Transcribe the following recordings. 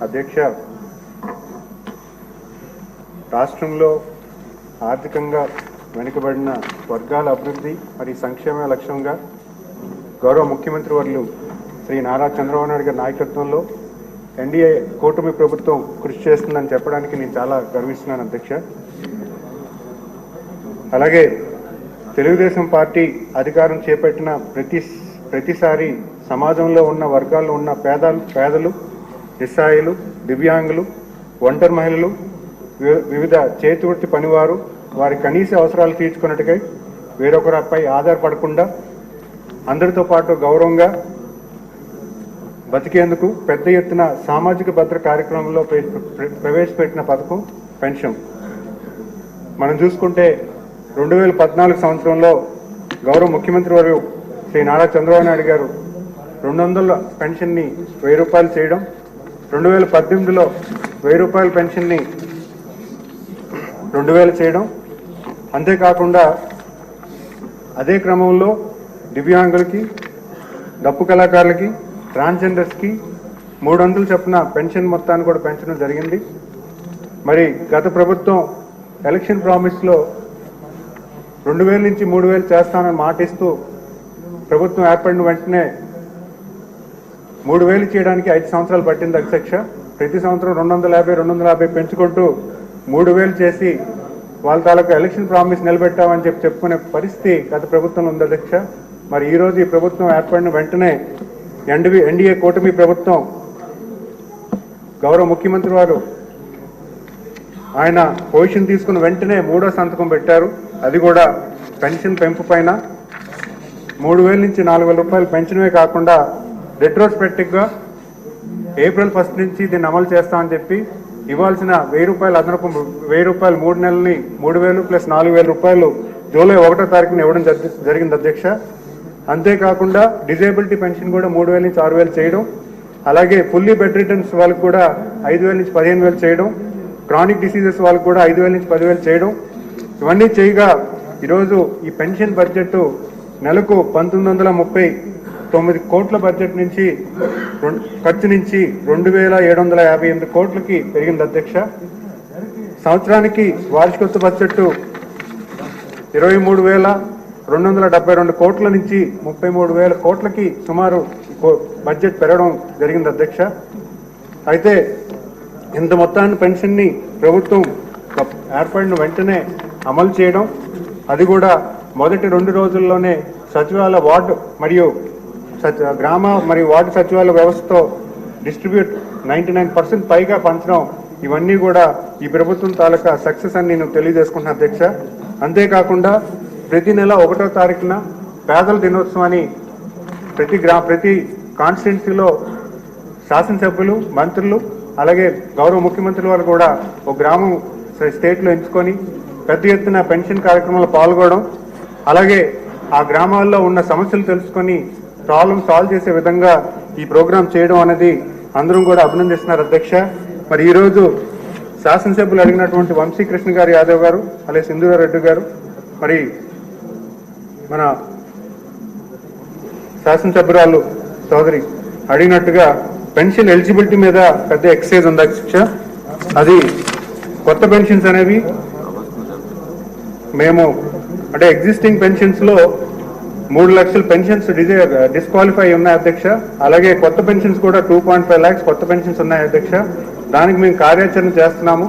అధ్యక్ష, రాష్ట్రంలో ఆర్థికంగా వెనుకబడిన వర్గాల అభివృద్ధి మరియు సంక్షేమ లక్ష్యంగా గౌరవ ముఖ్యమంత్రి వర్యులు శ్రీ నారా చంద్రబాబు నాయుడు గారి నాయకత్వంలో ఎన్డీఏ కూటమి ప్రభుత్వం కృషి చేస్తుందని చెప్పడానికి నేను చాలా గర్విస్తున్నాను అధ్యక్ష. అలాగే తెలుగుదేశం పార్టీ అధికారం చేపట్టిన ప్రతిసారి సమాజంలో ఉన్న వర్గాల్లో ఉన్న పేదలు, నిస్సహాయులు, దివ్యాంగులు, ఒంటరి మహిళలు, వివిధ చేతివృత్తి పనివారు వారి కనీస అవసరాలు తీర్చుకున్నట్టుగా వేరొకరిపై ఆధారపడకుండా అందరితో పాటు గౌరవంగా బతికేందుకు పెద్ద ఎత్తున సామాజిక భద్రత కార్యక్రమంలో ప్రవేశపెట్టిన పథకం పెన్షన్. మనం చూసుకుంటే 2014 సంవత్సరంలో గౌరవ ముఖ్యమంత్రి వారు శ్రీ నారా చంద్రబాబు నాయుడు గారు 200 పెన్షన్ని 1000 రూపాయలు చేయడం, 2018లో 1000 రూపాయల పెన్షన్ని 2000 చేయడం, అంతేకాకుండా అదే క్రమంలో దివ్యాంగులకి, డప్పు కళాకారులకి, ట్రాన్స్జెండర్స్కి 300 చొప్పున పెన్షన్ మొత్తాన్ని కూడా పెంచడం జరిగింది. మరి గత ప్రభుత్వం ఎలక్షన్ ప్రామిస్లో 2000 నుంచి 3000 చేస్తానని మాటిస్తూ ప్రభుత్వం ఏర్పడిన వెంటనే 3000 చేయడానికి 5 సంవత్సరాలు పట్టింది అధ్యక్ష. ప్రతి సంవత్సరం 250 పెంచుకుంటూ 3000 చేసి వాళ్ళ తాలూకా ఎలక్షన్ ప్రామిస్ నిలబెట్టామని చెప్పుకునే పరిస్థితి గత ప్రభుత్వం ఉంది అధ్యక్ష. మరి ఈరోజు ఈ ప్రభుత్వం ఏర్పడిన వెంటనే ఎన్డీఏ కూటమి ప్రభుత్వం గౌరవ ముఖ్యమంత్రి వారు ఆయన పొజిషన్ తీసుకున్న వెంటనే 3వ సంతకం పెట్టారు. అది కూడా పెన్షన్ పెంపు పైన 3000 నుంచి 4000 రూపాయలు పెంచడమే కాకుండా రెట్రోస్పెక్టివ్గా ఏప్రిల్ 1 నుంచి దీన్ని అమలు చేస్తామని చెప్పి ఇవ్వాల్సిన 1000 రూపాయలు అదనపు 1000 రూపాయలు 3 నెలల్ని 3000 ప్లస్ 4000 రూపాయలు జూలై 1వ తారీఖున ఇవ్వడం జరిగింది అధ్యక్ష. అంతేకాకుండా డిజేబిలిటీ పెన్షన్ కూడా 3000 నుంచి 6000 చేయడం, అలాగే ఫుల్లీ బెడ్ రిటర్న్స్ వాళ్ళకి కూడా 5000 నుంచి 15000 చేయడం, క్రానిక్ డిసీజెస్ వాళ్ళకి కూడా 5000 నుంచి 10000 చేయడం, ఇవన్నీ చేయగా ఈరోజు ఈ పెన్షన్ బడ్జెట్ నెలకు 1939 కోట్ల బడ్జెట్ నుంచి ఖర్చు నుంచి 2758 కోట్లకి పెరిగింది అధ్యక్ష. సంవత్సరానికి వార్షికోత్సవ బడ్జెట్ 23,272 కోట్ల నుంచి 33,000 కోట్లకి సుమారు బడ్జెట్ పెరగడం జరిగింది అధ్యక్ష. అయితే ఇంత మొత్తాన్ని పెన్షన్ని ప్రభుత్వం ఏర్పడిన వెంటనే అమలు చేయడం, అది కూడా మొదటి 2 రోజుల్లోనే సచివాలయ వార్డు మరియు గ్రామ మరియు వార్డు సచివాలయ వ్యవస్థతో డిస్ట్రిబ్యూట్ 99% పైగా పంచడం, ఇవన్నీ కూడా ఈ ప్రభుత్వం తాలూకా సక్సెస్ అని నేను తెలియజేసుకుంటున్నాను అధ్యక్ష. అంతేకాకుండా ప్రతి నెల 1వ తారీఖున పేదల దినోత్సవాన్ని ప్రతి కాన్స్టిట్యున్సీలో శాసనసభ్యులు, మంత్రులు, అలాగే గౌరవ ముఖ్యమంత్రి వారు కూడా ఒక గ్రామం స్టేట్లో ఎంచుకొని పెద్ద ఎత్తున పెన్షన్ కార్యక్రమంలో పాల్గొనడం, అలాగే ఆ గ్రామాల్లో ఉన్న సమస్యలు తెలుసుకొని ప్రాబ్లం సాల్వ్ చేసే విధంగా ఈ ప్రోగ్రాం చేయడం అనేది అందరం కూడా అభినందిస్తున్నారు అధ్యక్ష. మరి ఈరోజు శాసనసభ్యులు అడిగినటువంటి వంశీకృష్ణ గారు యాదవ్ గారు, అలాగే సింధూరారెడ్డి గారు, మరి మన శాసనసభ్యురాలు సోదరి అడిగినట్టుగా పెన్షన్ ఎలిజిబిలిటీ మీద పెద్ద ఎక్సైజ్ ఉంది అధ్యక్ష. అది కొత్త పెన్షన్స్ అనేవి మేము అంటే ఎగ్జిస్టింగ్ పెన్షన్స్లో 3 లక్షల పెన్షన్స్ డిస్క్వాలిఫై ఉన్నాయి అధ్యక్ష. అలాగే కొత్త పెన్షన్స్ కూడా 2.5 lakhs కొత్త పెన్షన్స్ ఉన్నాయి అధ్యక్ష. దానికి మేము కార్యాచరణ చేస్తున్నాము.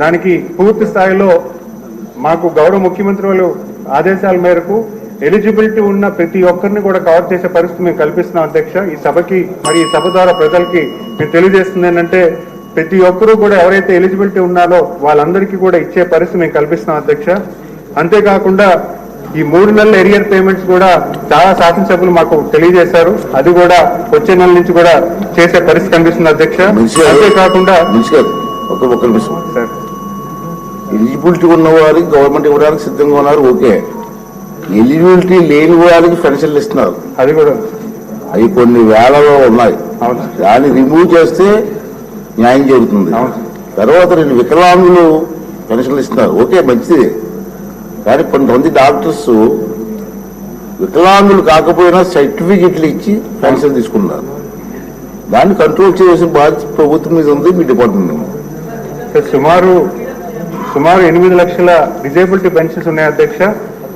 దానికి పూర్తి స్థాయిలో మాకు గౌరవ ముఖ్యమంత్రి వాళ్ళు ఆదేశాల మేరకు ఎలిజిబిలిటీ ఉన్న ప్రతి ఒక్కరిని కూడా కవర్ చేసే పరిస్థితి మేము కల్పిస్తున్నాం అధ్యక్ష. ఈ సభకి మరి ఈ సభ ద్వారా ప్రజలకి మేము తెలియజేస్తుంది ఏంటంటే ప్రతి ఒక్కరూ కూడా ఎవరైతే ఎలిజిబిలిటీ ఉన్నారో వాళ్ళందరికీ కూడా ఇచ్చే పరిస్థితి మేము కల్పిస్తున్నాం అధ్యక్ష. అంతేకాకుండా ఈ 3 నెలల ఎరియర్ పేమెంట్స్ కూడా చాలా శాసనసభ్యులు మాకు తెలియజేశారు. అది కూడా వచ్చే నెల నుంచి కూడా చేసే పరిస్థితి కనిపిస్తుంది అధ్యక్ష. అంతేకాకుండా సార్ ఎలిజిబిలిటీ ఉన్న వారికి గవర్నమెంట్ ఇవ్వడానికి సిద్ధంగా ఉన్నారు, ఓకే. ఎలిజిబిలిటీ లేని వారికి పెన్షన్లు ఇస్తున్నారు, అది కూడా అవి కొన్ని వేలలో ఉన్నాయి. దాన్ని రిమూవ్ చేస్తే న్యాయం జరుగుతుంది. తర్వాత 2 వికలాంగులు పెన్షన్లు ఇస్తున్నారు, ఓకే, మంచిది. కానీ కొంతమంది డాక్టర్స్ వికలాంగులు కాకపోయినా సర్టిఫికెట్లు ఇచ్చి పెన్షన్ తీసుకున్నారు. దాన్ని కంట్రోల్ చేయాల్సిన బాధ్యత ప్రభుత్వం మీద ఉంది, మీ డిపార్ట్మెంట్ మీద ఉంది. సార్, సుమారు 8 లక్షల డిజేబిలిటీ పెన్షన్స్ ఉన్నాయి అధ్యక్ష.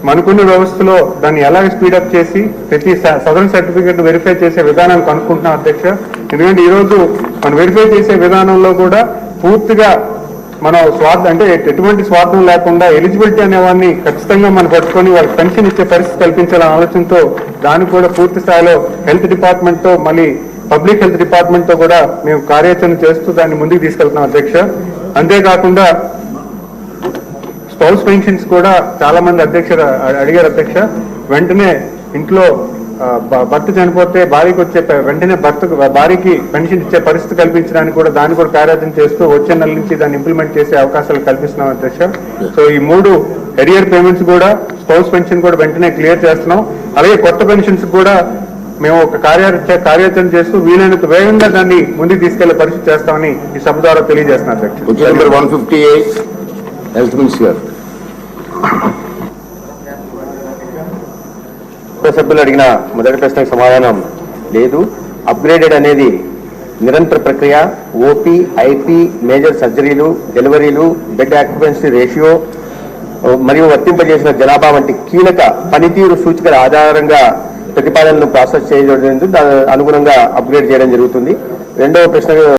మనకున్న వ్యవస్థలో దాన్ని ఎలాగ స్పీడప్ చేసి ప్రతి సదరన్ సర్టిఫికేట్ వెరిఫై చేసే విధానాన్ని కనుక్కుంటున్నాం అధ్యక్ష. ఎందుకంటే ఈరోజు మనం వెరిఫై చేసే విధానంలో కూడా పూర్తిగా మనం అంటే ఎటువంటి స్వార్థం లేకుండా ఎలిజిబిలిటీ అనేవాడిని ఖచ్చితంగా మనం పట్టుకొని వాళ్ళకి పెన్షన్ ఇచ్చే పరిస్థితి కల్పించాలనే ఆలోచనతో దాన్ని కూడా పూర్తి స్థాయిలో హెల్త్ డిపార్ట్మెంట్ తో మళ్ళీ పబ్లిక్ హెల్త్ డిపార్ట్మెంట్ తో కూడా మేము కార్యాచరణ చేస్తూ దాన్ని ముందుకు తీసుకెళ్తున్నాం అధ్యక్ష. అంతేకాకుండా స్పౌస్ పెన్షన్స్ కూడా చాలా మంది అడిగారు అధ్యక్ష. వెంటనే ఇంట్లో భర్త చనిపోతే భార్యకి వచ్చే వెంటనే భార్యకి పెన్షన్ ఇచ్చే పరిస్థితి కల్పించడానికి కూడా దాన్ని కూడా కార్యాచరణ చేస్తూ వచ్చే నెల నుంచి దాన్ని ఇంప్లిమెంట్ చేసే అవకాశాలు కల్పిస్తున్నాం అధ్యక్ష. సో ఈ 3 ఎరియర్ పేమెంట్స్ కూడా స్పౌస్ పెన్షన్ కూడా వెంటనే క్లియర్ చేస్తున్నాం. అలాగే కొత్త పెన్షన్స్ కూడా మేము ఒక కార్యాచరణ చేస్తూ వీలైనంత వేగంగా దాన్ని ముందుకు తీసుకెళ్లే పరిస్థితి చేస్తామని ఈ సభ ద్వారా తెలియజేస్తున్నాం అధ్యక్ష. 158 హెల్త్ మినిస్టర్. సభ్యులు అడిగిన మొదటి ప్రశ్నకు సమాధానం లేదు. అప్గ్రేడెడ్ అనేది నిరంతర ప్రక్రియ. ఓపీ, ఐపీ, మేజర్ సర్జరీలు, డెలివరీలు, బెడ్ ఆక్యుపెన్సీ రేషియో మరియు వర్తింపజేసిన జనాభా వంటి కీలక పనితీరు సూచికల ఆధారంగా ప్రతిపాదనలు ప్రాసెస్ చేయడం, అనుగుణంగా అప్గ్రేడ్ చేయడం జరుగుతుంది. రెండవ ప్రశ్న